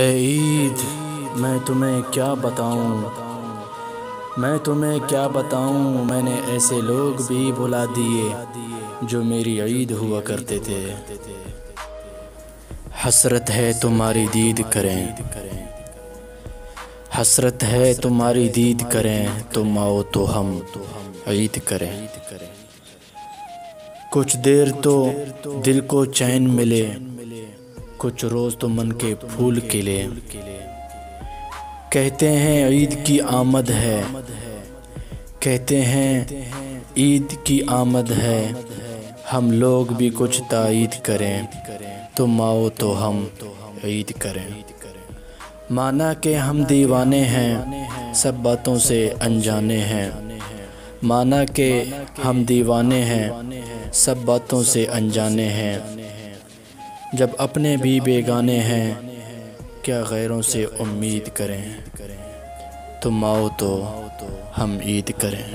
ए ईद, मैं तुम्हें क्या बताऊं, मैंने ऐसे लोग भी भुला दिए जो मेरी ईद हुआ करते थे। हसरत है तुम्हारी दीद करें, हसरत है तुम्हारी दीद करें, तुम आओ तो हम ईद करें। कुछ देर तो दिल को चैन मिले, कुछ रोज़ तो मन के फूल खिले। कहते हैं ईद की आमद है, कहते हैं ईद की आमद है। हम लोग भी कुछ ताईद करें, तुम आओ तो हम ईद करें। माना कि हम दीवाने हैं, सब बातों से अनजाने हैं। माना कि हम दीवाने हैं, सब बातों से अनजाने हैं। जब अपने भी बेगाने हैं, क्या गैरों से उम्मीद करें। तुम आओ तो हम ईद करें।